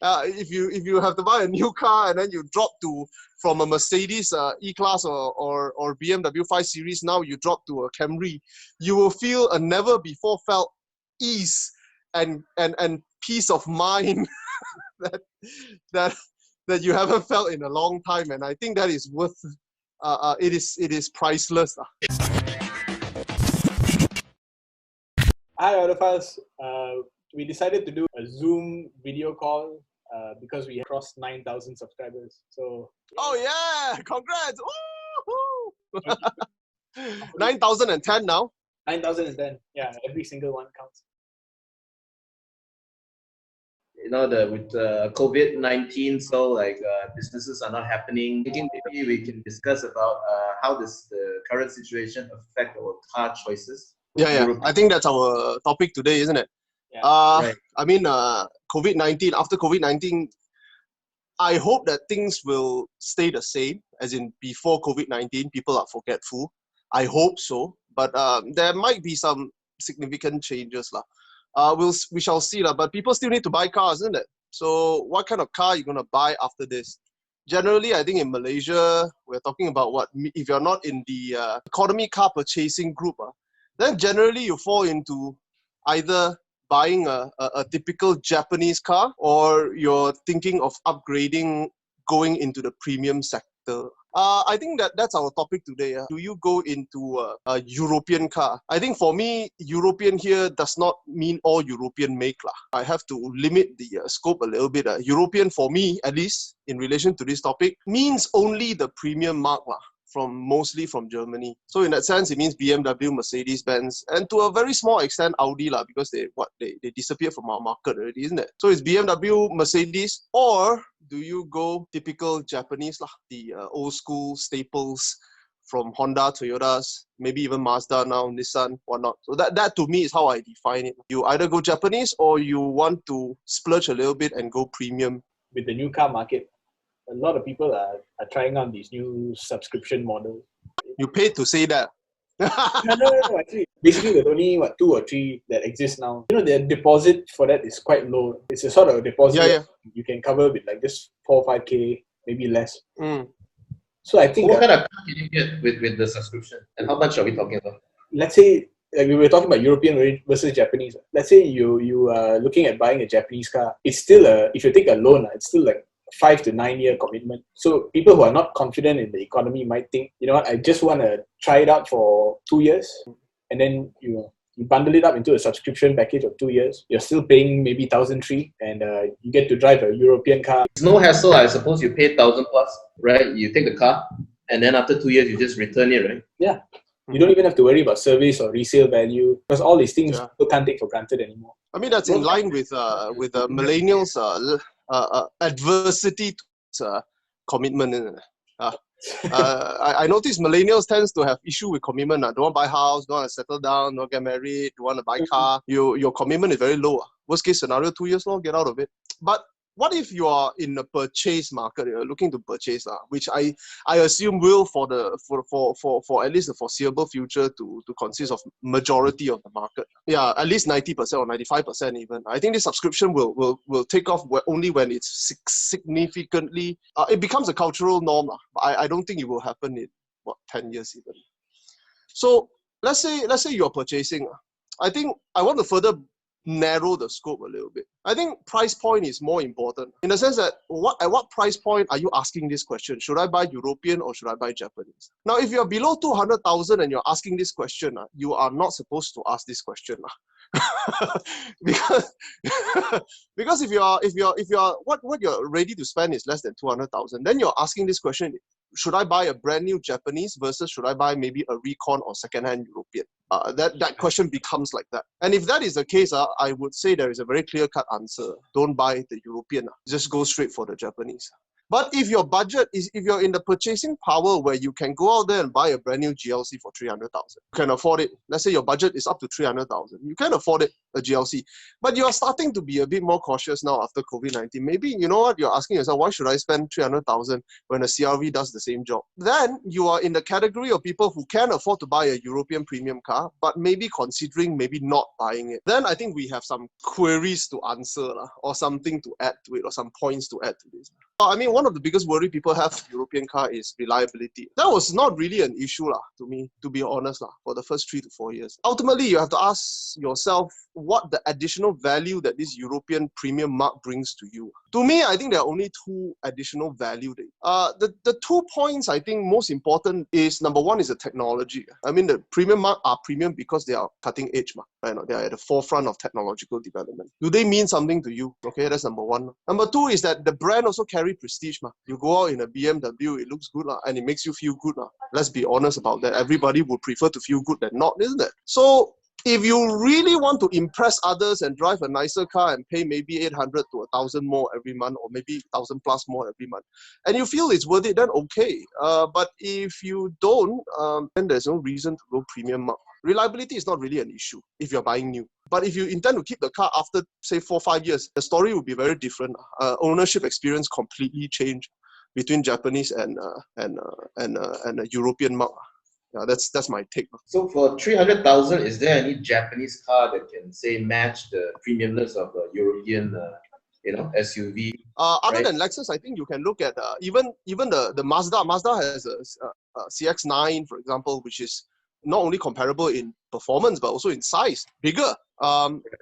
if you have to buy a new car and then you drop to from a Mercedes E-Class or BMW 5 Series, now you drop to a Camry, you will feel a never before felt ease and peace of mind that that that you haven't felt in a long time, and I think that is worth. It is priceless. Hi, Autophiles. We decided to do a Zoom video call because we crossed 9,000 subscribers. So. Oh yeah! Congrats! Woo! 9,010 now. 9,010. Yeah, every single one counts. You know, with COVID-19, so businesses are not happening. Thinking maybe we can discuss about how does the current situation affect our car choices. Yeah. I think that's our topic today, isn't it? Yeah. Right. I mean, COVID-19. After COVID-19, I hope that things will stay the same. As in, before COVID-19, people are forgetful. I hope so, but there might be some significant changes, lah. We shall see, lah. But people still need to buy cars, isn't it? So, what kind of car are you gonna buy after this? Generally, I think in Malaysia, we're talking about what if you're not in the economy car purchasing group, then generally you fall into either buying a typical Japanese car, or you're thinking of upgrading, going into the premium sector. I think that's our topic today. Do you go into a European car? I think for me, European here does not mean all European make. I have to limit the scope a little bit. European for me, at least in relation to this topic, means only the premium mark, mostly from Germany. So in that sense, it means BMW, Mercedes-Benz, and to a very small extent Audi, because they disappeared from our market already, isn't it? So it's BMW, Mercedes, or do you go typical Japanese, the old school staples from Honda, Toyotas, maybe even Mazda now, Nissan, whatnot. So that to me is how I define it. You either go Japanese or you want to splurge a little bit and go premium. With the new car market, a lot of people are trying out these new subscription models. You paid to say that. No. Actually, basically, there's only 2 or 3 that exist now. You know, the deposit for that is quite low. It's a sort of deposit you can cover with just 4 or 5K, maybe less. So I think. What kind of car can you get with the subscription, and how much are we talking about? Let's say, we were talking about European versus Japanese. Let's say you are looking at buying a Japanese car. It's still if you take a loan, it's still 5 to 9 year commitment. So people who are not confident in the economy might think, you know what, I just want to try it out for 2 years, and then you bundle it up into a subscription package of 2 years. You're still paying maybe 1,300, and you get to drive a European car. It's no hassle. I suppose you pay 1,000 plus, right? You take the car, and then after 2 years you just return it, right? Yeah. You don't even have to worry about service or resale value, because all these things people can't take for granted anymore. I mean, that's in line with millennials' adversity to commitment. I notice millennials tends to have issue with commitment. Don't want to buy house, don't want to settle down, don't get married, don't want to buy car. Your commitment is very low. Worst case scenario, 2 years long, get out of it. But what if you are in a purchase market, you're looking to purchase, which I assume will for at least the foreseeable future to consist of majority of the market. Yeah, at least 90% or 95% even. I think this subscription will take off only when it's significantly, it becomes a cultural norm. I don't think it will happen in 10 years even. So let's say you're purchasing. I think I want to further narrow the scope a little bit. I think price point is more important in the sense that at what price point are you asking this question? Should I buy European or should I buy Japanese? Now, if you're below 200,000 and you're asking this question, you are not supposed to ask this question. because if you're what you're ready to spend is less than 200,000, then you're asking this question: should I buy a brand new Japanese versus should I buy maybe a recon or second-hand European? That question becomes like that. And if that is the case, I would say there is a very clear-cut answer. Don't buy the European. Just go straight for the Japanese. But if your budget is, if you're in the purchasing power where you can go out there and buy a brand new GLC for 300,000, you can afford it. Let's say your budget is up to 300,000, you can afford it, a GLC. But you are starting to be a bit more cautious now after COVID-19. Maybe, you know what, you're asking yourself, why should I spend 300,000 when a CRV does the same job? Then you are in the category of people who can afford to buy a European premium car, but maybe considering maybe not buying it. Then I think we have some queries to answer, or something to add to it, or some points to add to this. I mean, one of the biggest worry people have with European car is reliability. That was not really an issue to me, to be honest, for the first 3 to 4 years. Ultimately, you have to ask yourself what the additional value that this European premium mark brings to you. To me, I think there are only two additional value. The 2 points I think most important is, number one is the technology. I mean, the premium mark are premium because they are cutting edge. Right? They are at the forefront of technological development. Do they mean something to you? Okay, that's number one. Number two is that the brand also carry prestige. You go out in a BMW, it looks good and it makes you feel good. Let's be honest about that. Everybody would prefer to feel good than not, isn't it? So if you really want to impress others and drive a nicer car and pay maybe 800 to 1,000 more every month, or maybe 1,000 plus more every month, and you feel it's worth it, then okay. But if you don't, then there's no reason to go premium mark. Reliability is not really an issue if you're buying new. But if you intend to keep the car after, say, 4 or 5 years, the story will be very different. Ownership experience completely changed between Japanese and a European mark. Yeah, that's my take. So for 300,000, is there any Japanese car that can say match the premiumness of a European, SUV? Other than Lexus, I think you can look at even the Mazda. Mazda has a CX-9, for example, which is not only comparable in performance but also in size, bigger.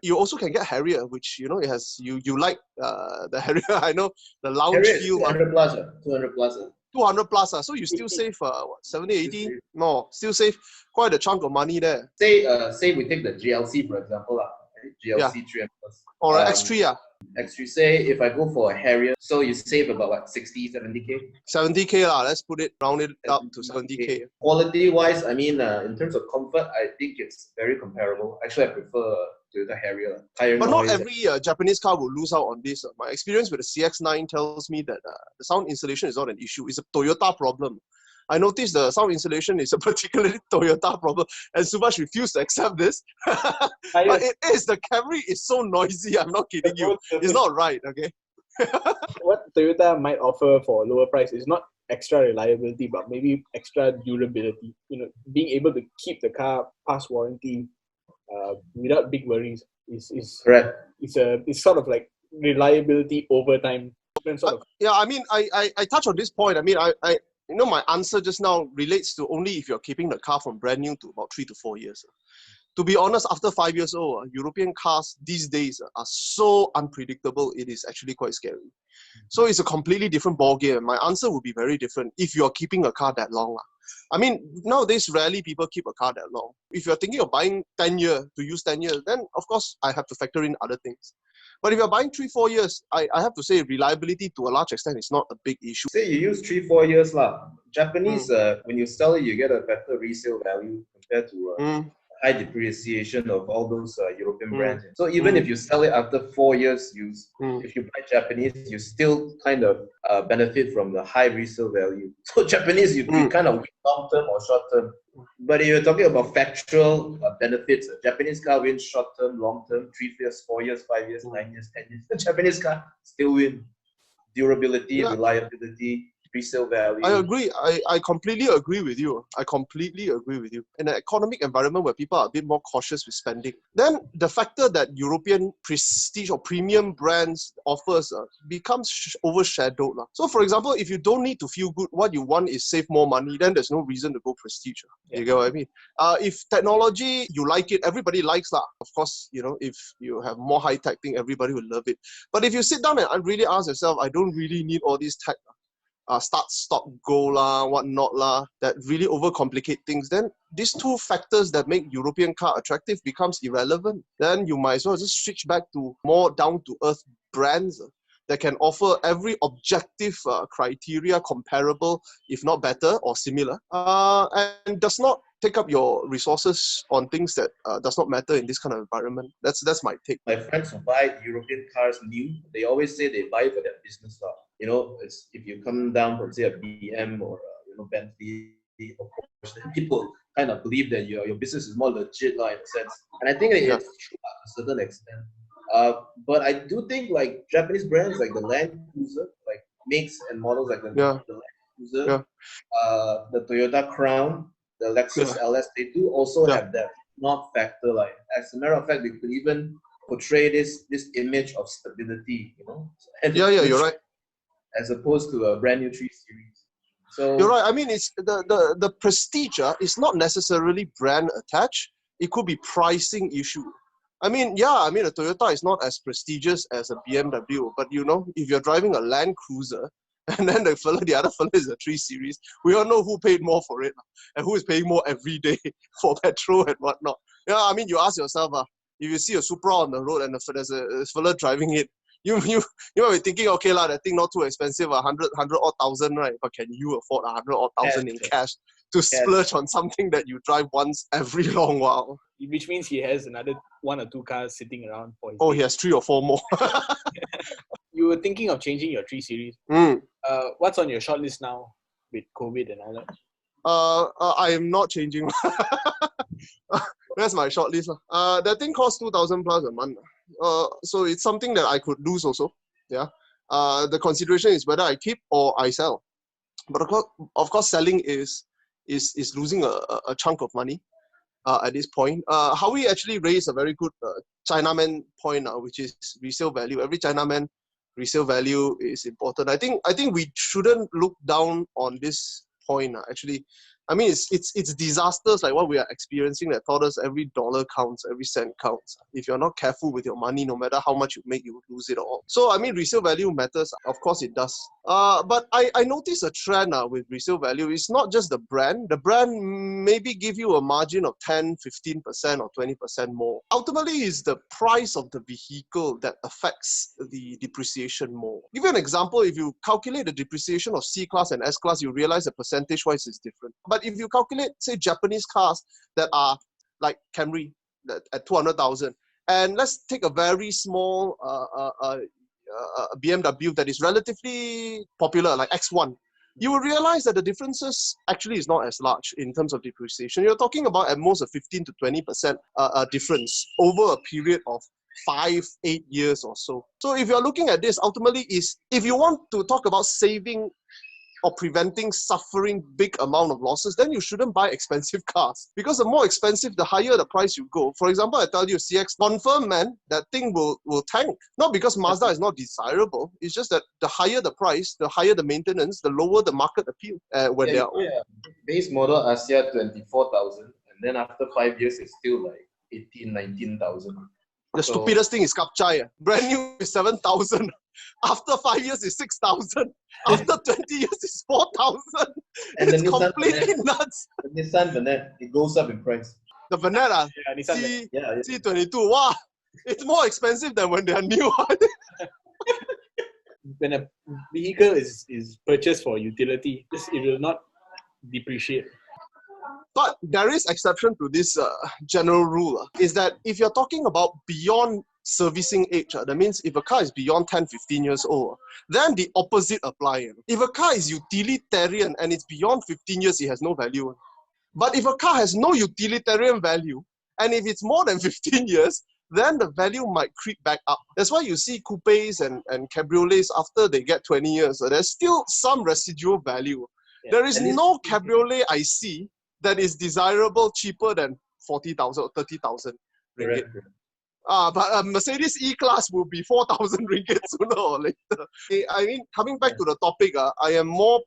You also can get Harrier, which it has you like the Harrier. I know the lounge Harrier feel. 200 plus, 200 plus. 200 plus, so you still save 70, 80? No, still save quite a chunk of money there. Say we take the GLC for example, GLC 300 plus. Or X3, X3, say if I go for a Harrier, so you save about what, 60, 70K? 70K let's put it, round it up to 70K. Quality wise, I mean, in terms of comfort, I think it's very comparable. Actually, I prefer Toyota Harrier. But not every Japanese car will lose out on this. My experience with the CX-9 tells me that the sound insulation is not an issue. It's a Toyota problem. I noticed the sound insulation is a particularly Toyota problem, and Subhash refused to accept this. But it is. The Camry is so noisy. I'm not kidding you. It's not right, okay? What Toyota might offer for a lower price is not extra reliability, but maybe extra durability. Being able to keep the car past warranty without big worries is correct. It's sort of like reliability over time. Yeah, I mean, I touch on this point. I mean, my answer just now relates to only if you're keeping the car from brand new to about 3 to 4 years. To be honest, after 5 years old, European cars these days are so unpredictable, it is actually quite scary. So it's a completely different ballgame. My answer would be very different if you're keeping a car that long. I mean, nowadays, rarely people keep a car that long. If you're thinking of buying 10 years, to use 10 years, then of course, I have to factor in other things. But if you're buying 3, 4 years, I have to say reliability to a large extent is not a big issue. Say you use 3, 4 years Japanese, when you sell it, you get a better resale value compared to high depreciation of all those European brands. So even if you sell it after 4 years, if you buy Japanese, you still kind of benefit from the high resale value. So Japanese, you kind of win long term or short term. But if you're talking about factual benefits, a Japanese car wins short term, long term, 3 years, 4 years, 5 years, 9 years, 10 years. The Japanese car still win durability, reliability, resale value. I agree. I completely agree with you. In an economic environment where people are a bit more cautious with spending, then the factor that European prestige or premium brands offers becomes overshadowed. So for example, if you don't need to feel good, what you want is save more money, then there's no reason to go prestige. You get what I mean? If technology, you like it, everybody likes that. Of course, if you have more high-tech thing, everybody will love it. But if you sit down and really ask yourself, I don't really need all these tech, start, stop, go whatnot that really overcomplicate things, then these two factors that make European car attractive becomes irrelevant. Then you might as well just switch back to more down-to-earth brands that can offer every objective criteria comparable, if not better or similar, and does not take up your resources on things that does not matter in this kind of environment. That's my take. My friends who buy European cars new, they always say they buy for their business stuff. It's, if you come down from say a BM or Bentley or Porsche, then people kind of believe that your business is more legit in a sense. And I think that it's true to a certain extent. But I do think like Japanese brands like the Land Cruiser, like makes and models like the Land Cruiser, the Toyota Crown, the Lexus LS, they do also have that not factor. Like, as a matter of fact, they could even portray this image of stability, You're right. As opposed to a brand new 3 Series. So you're right. I mean, it's the prestige is not necessarily brand attached. It could be pricing issue. I mean, a Toyota is not as prestigious as a BMW, but if you're driving a Land Cruiser, and then the other fella is a 3 Series, we all know who paid more for it and who is paying more every day for petrol and whatnot. I mean, you ask yourself, if you see a Supra on the road and there's a fella driving it, you might be thinking, okay, that thing not too expensive, 100 odd thousand, right? But can you afford 100 odd thousand in cash to splurge on something that you drive once every long while? Which means he has another 1 or 2 cars sitting around for his he has 3 or 4 more. You were thinking of changing your 3 Series. What's on your shortlist now with COVID and all that? I am not changing. That's my shortlist. That thing costs 2,000 plus a month. So it's something that I could lose also. Yeah. The consideration is whether I keep or I sell. But of course, selling is losing a chunk of money at this point. Howie actually raised a very good Chinaman point, which is resale value. Every Chinaman resale value is important. I think we shouldn't look down on this point. Actually, I mean, it's disasters like what we are experiencing that taught us every dollar counts, every cent counts. If you're not careful with your money, no matter how much you make, you will lose it all. So, I mean, resale value matters. Of course, it does. But I noticed a trend with resale value. It's not just the brand. The brand maybe give you a margin of 10, 15% or 20% more. Ultimately, it's the price of the vehicle that affects the depreciation more. Give you an example. If you calculate the depreciation of C-Class and S-Class, you realize the percentage-wise is different. But if you calculate, say, Japanese cars that are like Camry at 200,000, and let's take a very small BMW that is relatively popular, like X1, you will realize that the differences actually is not as large in terms of depreciation. You're talking about at most a 15 to 20% difference over a period of 5-8 years or so. So if you're looking at this, ultimately if you want to talk about saving or preventing suffering big amount of losses, then you shouldn't buy expensive cars. Because the more expensive, the higher the price you go. For example, I tell you, CX, confirm, man, that thing will tank. Not because Mazda is not desirable. It's just that the higher the price, the higher the maintenance, the lower the market appeal when they are old. Base model Asia 24,000, and then after 5 years, it's still like 18, 19,000. The stupidest thing is Kapchai. Brand new is 7,000. After 5 years, it's 6,000. After 20 years, it's 4,000. And it's completely nuts. The Nissan Vanette, it goes up in price. The Vanette, C22, wow, it's more expensive than when they are new. When a vehicle is purchased for utility, it will not depreciate. But there is exception to this general rule, is that if you're talking about beyond servicing age, that means if a car is beyond 10, 15 years old, then the opposite applies. If a car is utilitarian and it's beyond 15 years, it has no value. But if a car has no utilitarian value, and if it's more than 15 years, then the value might creep back up. That's why you see coupes and cabriolets after they get 20 years, so there's still some residual value. Yeah. There is no cabriolet I see that is desirable cheaper than 40,000 or 30,000 ringgit. But a Mercedes E-Class will be 4,000 ringgit sooner or later. I mean, coming back to the topic, I am more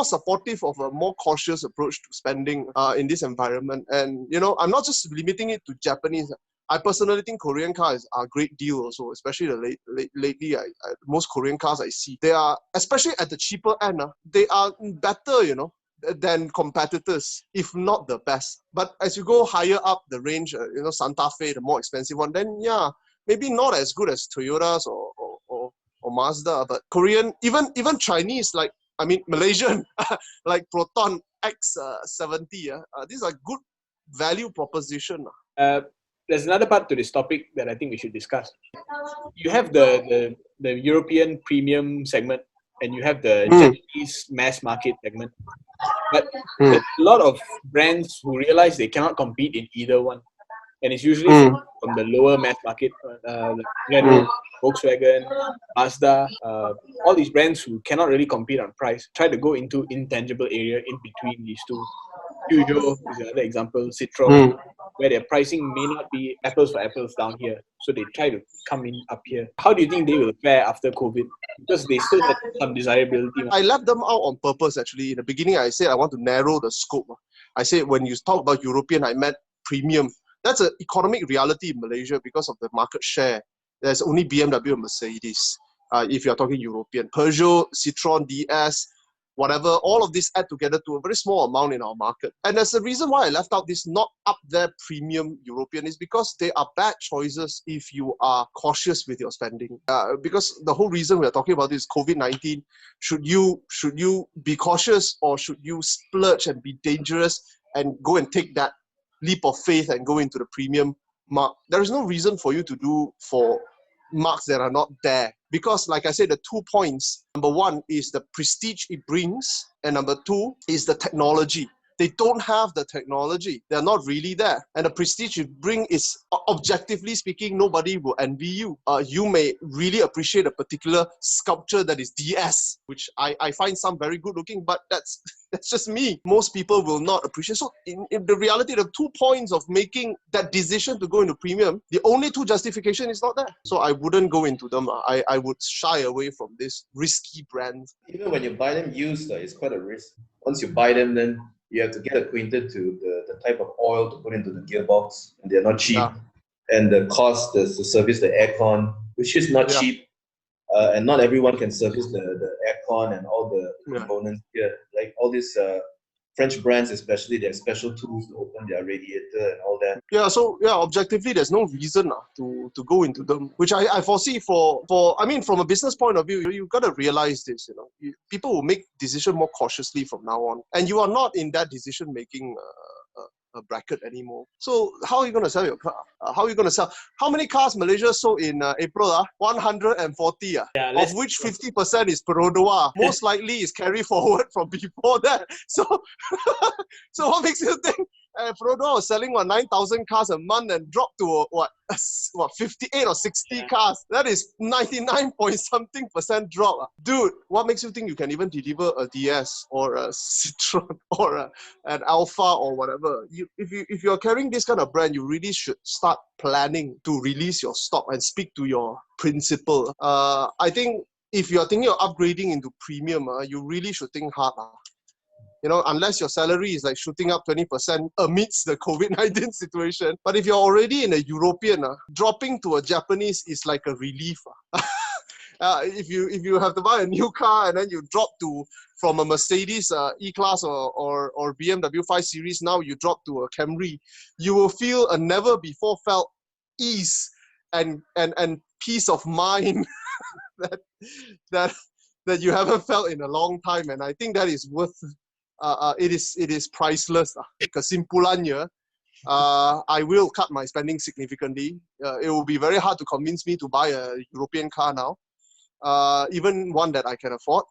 supportive of a more cautious approach to spending in this environment. And, I'm not just limiting it to Japanese. I personally think Korean cars are a great deal also, especially lately, most Korean cars I see. They are, especially at the cheaper end, they are better, than competitors, if not the best. But as you go higher up the range, Santa Fe, the more expensive one, then maybe not as good as Toyotas or Mazda, but Korean, even Chinese, Malaysian, like Proton, X70. These are good value proposition. There's another part to this topic that I think we should discuss. You have the European premium segment and you have the Japanese mass market segment. But there's a lot of brands who realize they cannot compete in either one. And it's usually from the lower mass market, like Renault, Volkswagen, Mazda, all these brands who cannot really compete on price, try to go into intangible area in between these two. Peugeot is another example, Citroën, where their pricing may not be apples for apples down here. So they try to come in up here. How do you think they will fare after COVID? Because they still had some desirability. I left them out on purpose, actually. In the beginning, I said I want to narrow the scope. I said when you talk about European, I meant premium. That's an economic reality in Malaysia because of the market share. There's only BMW and Mercedes, if you're talking European. Peugeot, Citroën, DS, whatever, all of this add together to a very small amount in our market. And there's a reason why I left out this not up there premium European is because they are bad choices if you are cautious with your spending. Because the whole reason we're talking about this COVID-19, should you be cautious or should you splurge and be dangerous and go and take that leap of faith and go into the premium mark? There is no reason for you to do for marks that are not there. Because like I said, the 2 points, number one is the prestige it brings, and number two is the technology. They don't have the technology. They're not really there. And the prestige you bring is, objectively speaking, nobody will envy you. You may really appreciate a particular sculpture that is DS, which I find some very good looking, but that's just me. Most people will not appreciate. So in the reality, the 2 points of making that decision to go into premium, the only two justification is not there. So I wouldn't go into them. I would shy away from this risky brands. Even when you buy them used, it's quite a risk. Once you buy them, then you have to get acquainted to the type of oil to put into the gearbox, and they're not cheap. Yeah. And the cost to service the aircon, which is not cheap. And not everyone can service the aircon and all the components here. Like all these French brands especially, they have special tools to open their radiator and all that. Yeah, so objectively, there's no reason to go into them, which I foresee for I mean, from a business point of view, you've got to realize this, people will make decision more cautiously from now on. And you are not in that decision-making bracket anymore. So how are you going to sell your car? How are you going to sell? How many cars Malaysia sold in April? 140, of which 50% is Perodua. Most likely is carry forward from before that. So, so what makes you think Perodua was selling 9,000 cars a month and dropped to 58 or 60 cars? That is 99 point something % drop. Dude, what makes you think you can even deliver a DS or a Citroën or an Alpha or whatever? If you're carrying this kind of brand, you really should start planning to release your stock and speak to your principal. I think if you're thinking of upgrading into premium, you really should think hard. Unless your salary is like shooting up 20% amidst the COVID-19 situation. But if you're already in a European, dropping to a Japanese is like a relief. If you have to buy a new car and then you drop from a Mercedes E-Class or BMW 5 Series, now you drop to a Camry, you will feel a never before felt ease and peace of mind that you haven't felt in a long time. And I think that is worth. It is priceless. Kesimpulannya, I will cut my spending significantly. It will be very hard to convince me to buy a European car now, even one that I can afford.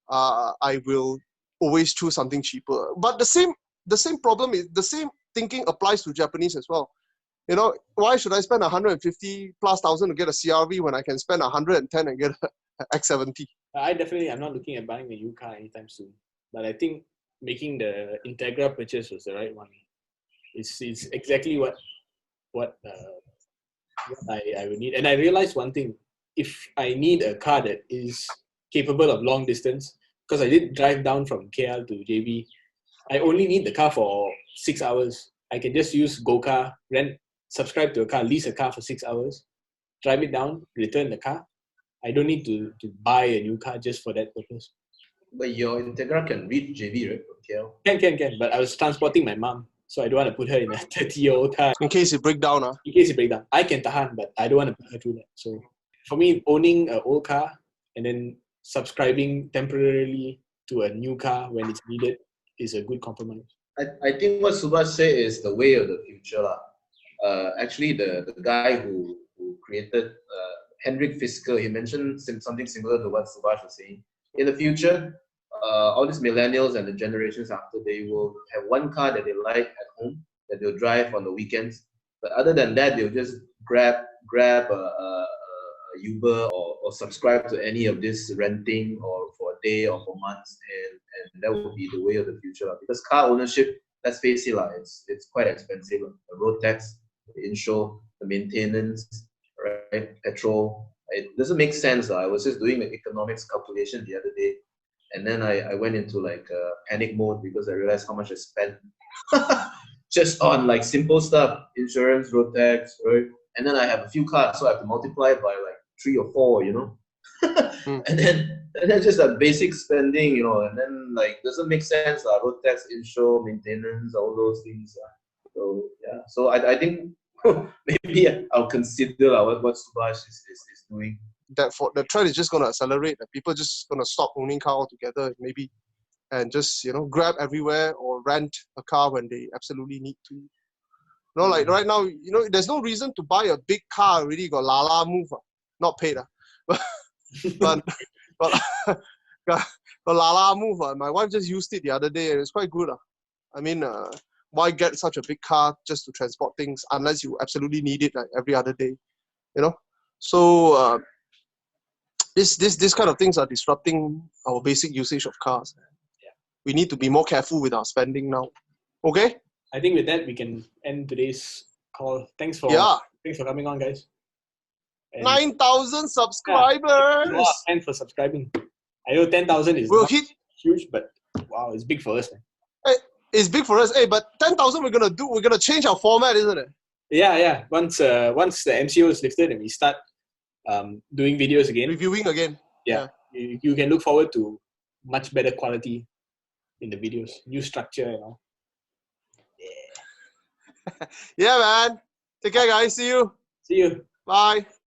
I will always choose something cheaper. But the same problem is the same thinking applies to Japanese as well. Why should I spend 150 plus thousand to get a CRV when I can spend 110 and get an X70? I'm not looking at buying a new car anytime soon. But I think making the Integra purchase was the right one. It's exactly what I would need. And I realized one thing: if I need a car that is capable of long distance, because I did drive down from KL to JB, I only need the car for 6 hours. I can just use GoCar, subscribe to a car, lease a car for 6 hours, drive it down, return the car. I don't need to buy a new car just for that purpose. But your Integra can reach JB, right? From KL? Can. But I was transporting my mom, so I don't want to put her in a 30-year-old car. In case it break down. In case it break down. I can tahan, but I don't want to put her through that. So for me, owning an old car and then subscribing temporarily to a new car when it's needed is a good compromise. I think what Subhash said is the way of the future. Actually, the guy who created Henrik Fisker, he mentioned something similar to what Subhash was saying. In the future, all these millennials and the generations after, they will have one car that they like at home that they'll drive on the weekends. But other than that, they'll just grab a Uber or subscribe to any of this renting or for a day or for months, and that will be the way of the future. Because car ownership, let's face it, it's quite expensive. The road tax, the insure, the maintenance, right? Petrol. It doesn't make sense. I was just doing the economics calculation the other day, and then I went into like panic mode because I realized how much I spent just on like simple stuff, insurance, road tax, right? And then I have a few cars, so I have to multiply it by like 3 or 4, and then just a basic spending, and then like doesn't make sense, road tax, insure, maintenance, all those things. So yeah, so I think maybe I'll consider what Subhash is doing. That for the trend is just going to accelerate. That people just going to stop owning car altogether, maybe, and just grab everywhere or rent a car when they absolutely need to. Like right now, there's no reason to buy a big car already. You got Lala Move, not paid, but got Lala Move. My wife just used it the other day, and it's quite good. I mean, why get such a big car just to transport things unless you absolutely need it like every other day, So this kind of things are disrupting our basic usage of cars. Yeah. We need to be more careful with our spending now. Okay. I think with that we can end today's call. Thanks for coming on, guys. 9,000 subscribers. Yeah. Thanks for subscribing. I know 10,000 is huge, but wow, it's big for us, man. Hey, it's big for us. Hey, but 10,000 we're gonna change our format, isn't it? Yeah. Once the MCO is lifted and we start doing videos again, reviewing again. Yeah. You can look forward to much better quality in the videos, new structure, Yeah, man. Take care, guys. See you. See you. Bye.